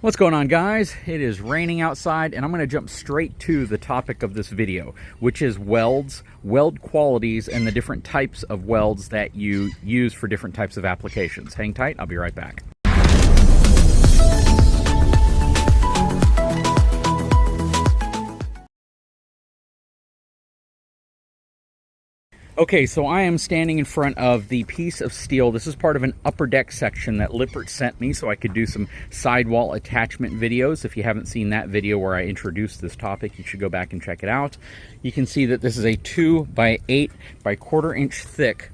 What's going on, guys? It is raining outside and I'm going to jump straight to the topic of this video, which is welds, weld qualities, and the different types of welds that you use for different types of applications. Hang tight, I'll be right back. Okay, so I am standing in front of the piece of steel. This is part of an upper deck section that Lippert sent me so I could do some sidewall attachment videos. If you haven't seen that video where I introduced this topic, you should go back and check it out. You can see that this is a 2 by 8 by 1/4 inch thick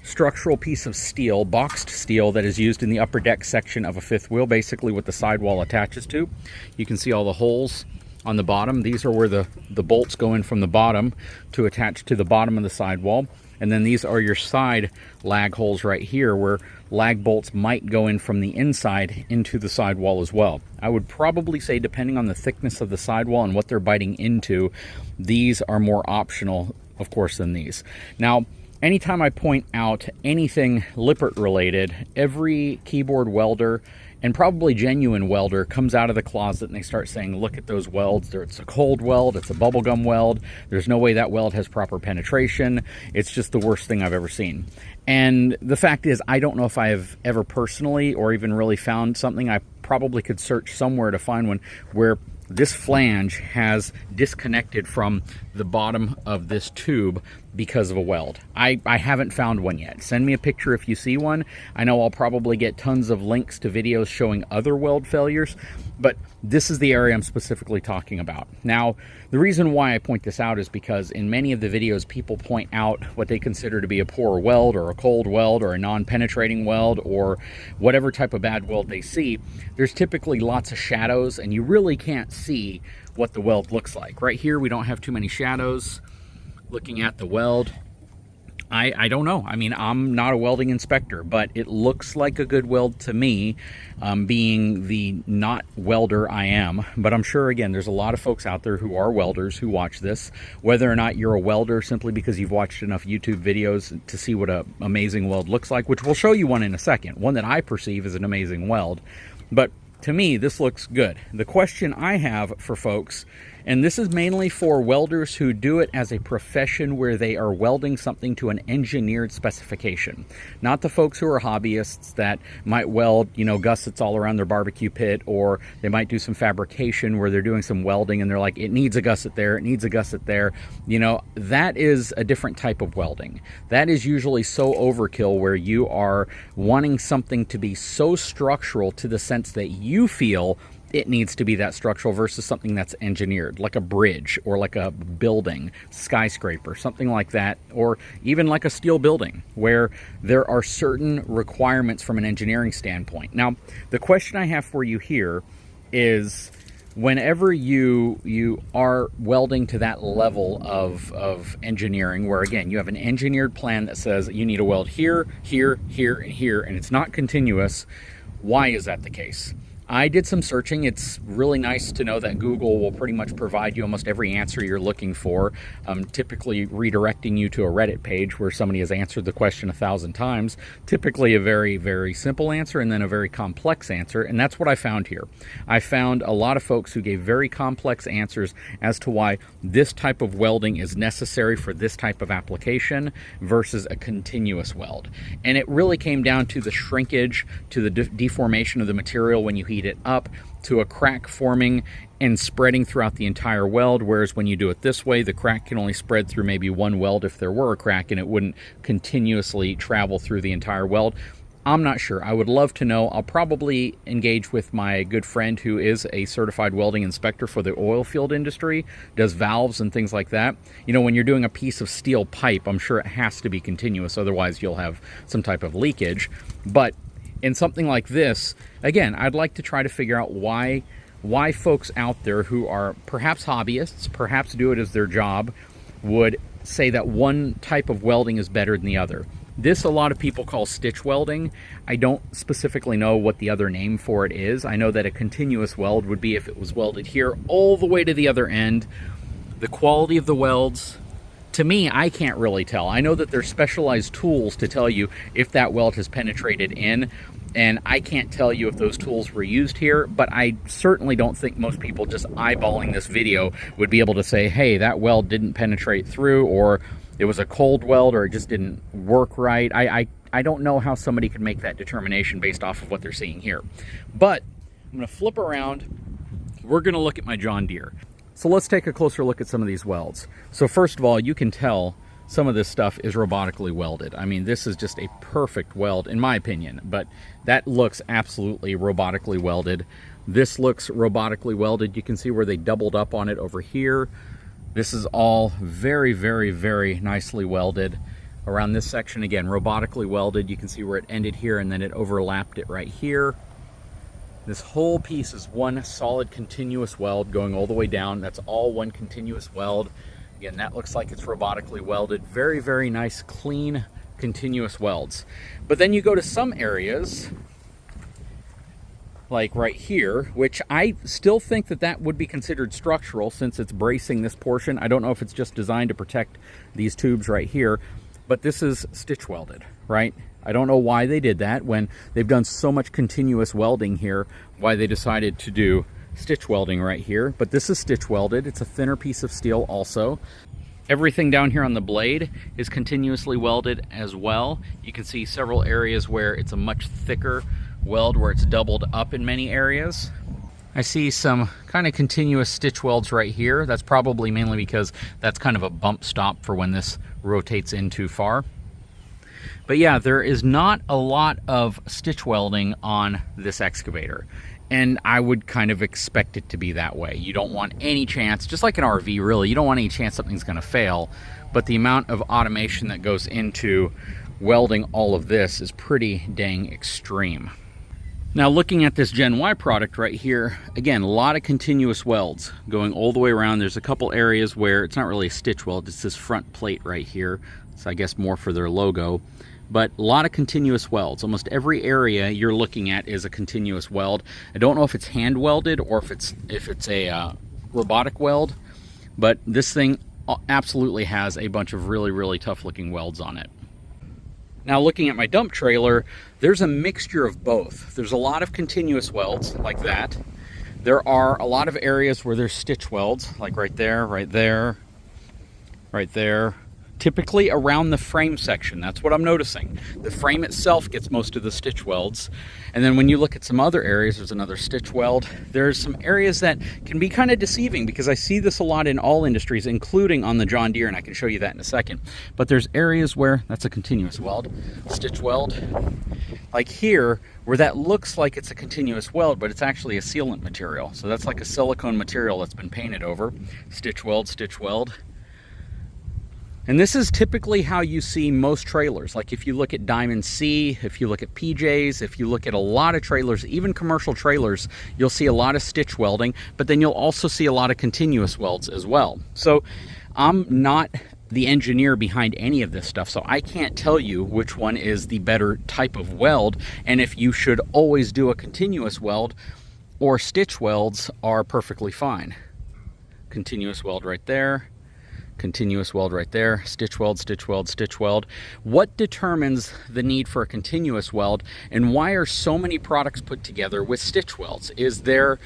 structural piece of steel, boxed steel, that is used in the upper deck section of a fifth wheel, basically what the sidewall attaches to. You can see all the holes on the bottom. These are where the bolts go in from the bottom to attach to the bottom of the sidewall. And then these are your side lag holes right here where lag bolts might go in from the inside into the sidewall as well. I would probably say, depending on the thickness of the sidewall and what they're biting into, these are more optional, of course, than these. Now, anytime I point out anything Lippert related, every keyboard welder and probably genuine welder comes out of the closet and they start saying, look at those welds. It's a cold weld, it's a bubblegum weld. There's no way that weld has proper penetration. It's just the worst thing I've ever seen. And the fact is, I don't know if I have ever personally or even really found something. I probably could search somewhere to find one where this flange has disconnected from the bottom of this tube because of a weld. I haven't found one yet. Send me a picture if you see one. I know I'll probably get tons of links to videos showing other weld failures, but this is the area I'm specifically talking about. Now, the reason why I point this out is because in many of the videos, people point out what they consider to be a poor weld or a cold weld or a non-penetrating weld or whatever type of bad weld they see. There's typically lots of shadows and you really can't see what the weld looks like. Right here, we don't have too many shadows. Looking at the weld, I don't know. I mean, I'm not a welding inspector, but it looks like a good weld to me, being the not welder I am. But I'm sure, again, there's a lot of folks out there who are welders who watch this. Whether or not you're a welder simply because you've watched enough YouTube videos to see what an amazing weld looks like, which we'll show you one in a second, one that I perceive as an amazing weld. But to me, this looks good. The question I have for folks, and this is mainly for welders who do it as a profession where they are welding something to an engineered specification. Not the folks who are hobbyists that might weld, you know, gussets all around their barbecue pit, or they might do some fabrication where they're doing some welding and they're like, it needs a gusset there, it needs a gusset there. You know, that is a different type of welding. That is usually so overkill where you are wanting something to be so structural to the sense that you feel it needs to be that structural versus something that's engineered, like a bridge or like a building, skyscraper, something like that, or even like a steel building where there are certain requirements from an engineering standpoint. Now, the question I have for you here is, whenever you are welding to that level of engineering, where again, you have an engineered plan that says you need to weld here, here, here, and here, and it's not continuous, why is that the case? I did some searching. It's really nice to know that Google will pretty much provide you almost every answer you're looking for, typically redirecting you to a Reddit page where somebody has answered the question 1,000 times, typically a very, very simple answer and then a very complex answer, and that's what I found here. I found a lot of folks who gave very complex answers as to why this type of welding is necessary for this type of application versus a continuous weld. And it really came down to the shrinkage, to the deformation of the material when you heat it up, to a crack forming and spreading throughout the entire weld, whereas when you do it this way, the crack can only spread through maybe one weld if there were a crack, and it wouldn't continuously travel through the entire weld. I'm not sure. I would love to know. I'll probably engage with my good friend who is a certified welding inspector for the oil field industry, does valves and things like that. You know, when you're doing a piece of steel pipe, I'm sure it has to be continuous, otherwise you'll have some type of leakage. But in something like this, again, I'd like to try to figure out why folks out there who are perhaps hobbyists, perhaps do it as their job, would say that one type of welding is better than the other. This, a lot of people call stitch welding. I don't specifically know what the other name for it is. I know that a continuous weld would be if it was welded here all the way to the other end. The quality of the welds, to me, I can't really tell. I know that there's specialized tools to tell you if that weld has penetrated in. And I can't tell you if those tools were used here, but I certainly don't think most people just eyeballing this video would be able to say, hey, that weld didn't penetrate through, or it was a cold weld, or it just didn't work right. I don't know how somebody could make that determination based off of what they're seeing here. But I'm gonna flip around. We're gonna look at my John Deere. So let's take a closer look at some of these welds. So first of all, you can tell some of this stuff is robotically welded. I mean, this is just a perfect weld in my opinion, but that looks absolutely robotically welded. This looks robotically welded. You can see where they doubled up on it over here. This is all very, very, very nicely welded. Around this section, again, robotically welded. You can see where it ended here and then it overlapped it right here. This whole piece is one solid continuous weld going all the way down. That's all one continuous weld. Again, that looks like it's robotically welded. Very, very nice, clean, continuous welds. But then you go to some areas, like right here, which I still think that that would be considered structural since it's bracing this portion. I don't know if it's just designed to protect these tubes right here, but this is stitch welded, right? I don't know why they did that when they've done so much continuous welding here, why they decided to do stitch welding right here, but this is stitch welded. It's a thinner piece of steel also. Everything down here on the blade is continuously welded as well. You can see several areas where it's a much thicker weld where it's doubled up in many areas. I see some kind of continuous stitch welds right here. That's probably mainly because that's kind of a bump stop for when this rotates in too far. But yeah, there is not a lot of stitch welding on this excavator. And I would kind of expect it to be that way. You don't want any chance, just like an RV really, you don't want any chance something's gonna fail, but the amount of automation that goes into welding all of this is pretty dang extreme. Now looking at this Gen Y product right here, again, a lot of continuous welds going all the way around. There's a couple areas where it's not really a stitch weld, it's this front plate right here. It's I guess more for their logo. But a lot of continuous welds. Almost every area you're looking at is a continuous weld. I don't know if it's hand welded or if it's a robotic weld, but this thing absolutely has a bunch of really, really tough looking welds on it. Now looking at my dump trailer, there's a mixture of both. There's a lot of continuous welds like that. There are a lot of areas where there's stitch welds, like right there, right there, right there. Typically around the frame section. That's what I'm noticing. The frame itself gets most of the stitch welds. And then when you look at some other areas, there's another stitch weld. There's some areas that can be kind of deceiving because I see this a lot in all industries, including on the John Deere, and I can show you that in a second. But there's areas where that's a continuous weld, stitch weld. Like here, where that looks like it's a continuous weld, but it's actually a sealant material. So that's like a silicone material that's been painted over. Stitch weld, stitch weld. And this is typically how you see most trailers. Like if you look at Diamond C, if you look at PJs, if you look at a lot of trailers, even commercial trailers, you'll see a lot of stitch welding, but then you'll also see a lot of continuous welds as well. So I'm not the engineer behind any of this stuff, so I can't tell you which one is the better type of weld, and if you should always do a continuous weld or stitch welds are perfectly fine. Continuous weld right there. Continuous weld right there, stitch weld, stitch weld, stitch weld. What determines the need for a continuous weld, and why are so many products put together with stitch welds? Is there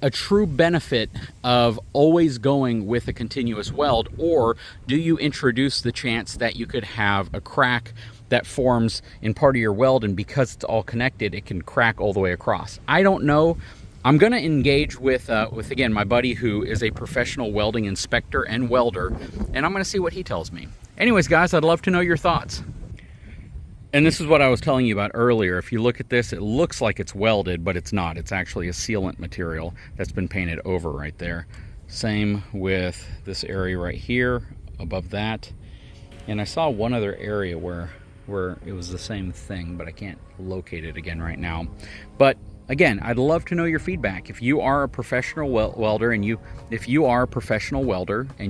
a true benefit of always going with a continuous weld, or do you introduce the chance that you could have a crack that forms in part of your weld, and because it's all connected, it can crack all the way across? I don't know. I'm going to engage with again, my buddy who is a professional welding inspector and welder, and I'm going to see what he tells me. Anyways, guys, I'd love to know your thoughts. And this is what I was telling you about earlier. If you look at this, it looks like it's welded, but it's not. It's actually a sealant material that's been painted over right there. Same with this area right here, above that. And I saw one other area where it was the same thing, but I can't locate it again right now. But again, I'd love to know your feedback. If you are a professional welder and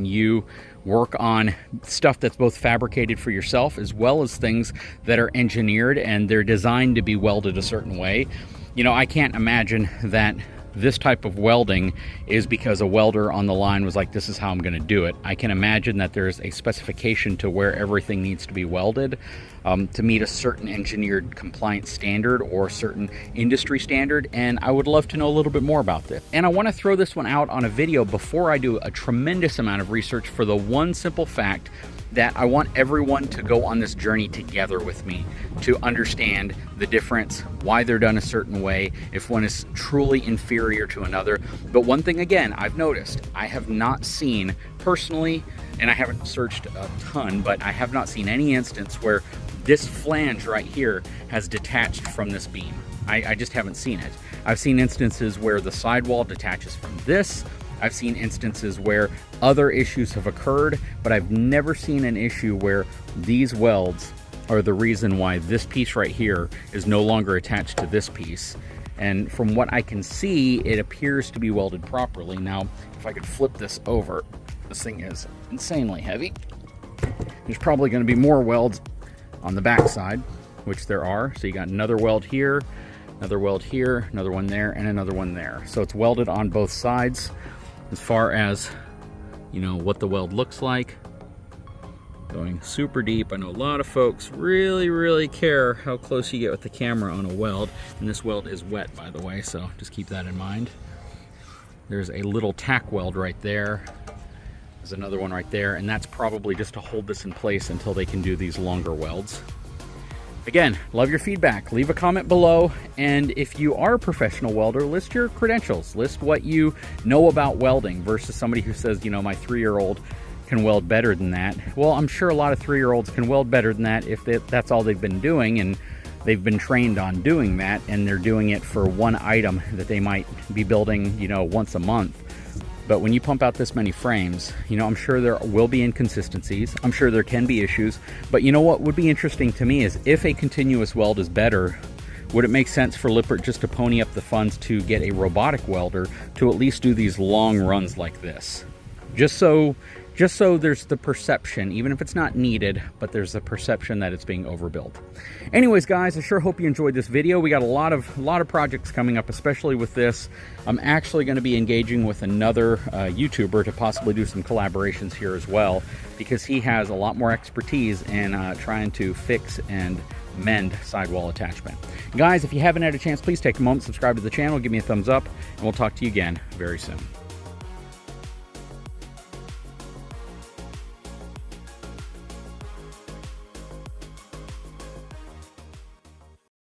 you work on stuff that's both fabricated for yourself as well as things that are engineered and they're designed to be welded a certain way, you know, I can't imagine that this type of welding is because a welder on the line was like, this is how I'm going to do it. I can imagine that there's a specification to where everything needs to be welded to meet a certain engineered compliance standard or certain industry standard, and I would love to know a little bit more about this. And I want to throw this one out on a video before I do a tremendous amount of research, for the one simple fact that I want everyone to go on this journey together with me to understand the difference, why they're done a certain way, if one is truly inferior to another. But one thing again, I've noticed, I have not seen personally, and I haven't searched a ton, but I have not seen any instance where this flange right here has detached from this beam. I just haven't seen it. I've seen instances where the sidewall detaches from this. I've seen instances where other issues have occurred, but I've never seen an issue where these welds are the reason why this piece right here is no longer attached to this piece. And from what I can see, it appears to be welded properly. Now, if I could flip this over, this thing is insanely heavy. There's probably going to be more welds on the back side, which there are. So you got another weld here, another weld here, another one there, and another one there. So it's welded on both sides. As far as, you know, what the weld looks like, going super deep. I know a lot of folks really care how close you get with the camera on a weld, and this weld is wet, by the way, so just keep that in mind. There's a little tack weld right there. There's another one right there, and that's probably just to hold this in place until they can do these longer welds. Again, love your feedback. Leave a comment below, and if you are a professional welder, list your credentials. List what you know about welding versus somebody who says, you know, my 3-year-old can weld better than that. Well, I'm sure a lot of 3-year-olds can weld better than that if that's all they've been doing, and they've been trained on doing that, and they're doing it for one item that they might be building, you know, once a month. But when you pump out this many frames, you know, I'm sure there will be inconsistencies. I'm sure there can be issues. But you know what would be interesting to me is if a continuous weld is better, would it make sense for Lippert just to pony up the funds to get a robotic welder to at least do these long runs like this? Just so there's the perception, even if it's not needed, but there's the perception that it's being overbuilt. Anyways, guys, I sure hope you enjoyed this video. We got a lot of projects coming up, especially with this. I'm actually going to be engaging with another YouTuber to possibly do some collaborations here as well, because he has a lot more expertise in trying to fix and mend sidewall attachment. Guys, if you haven't had a chance, please take a moment, subscribe to the channel, give me a thumbs up, and we'll talk to you again very soon.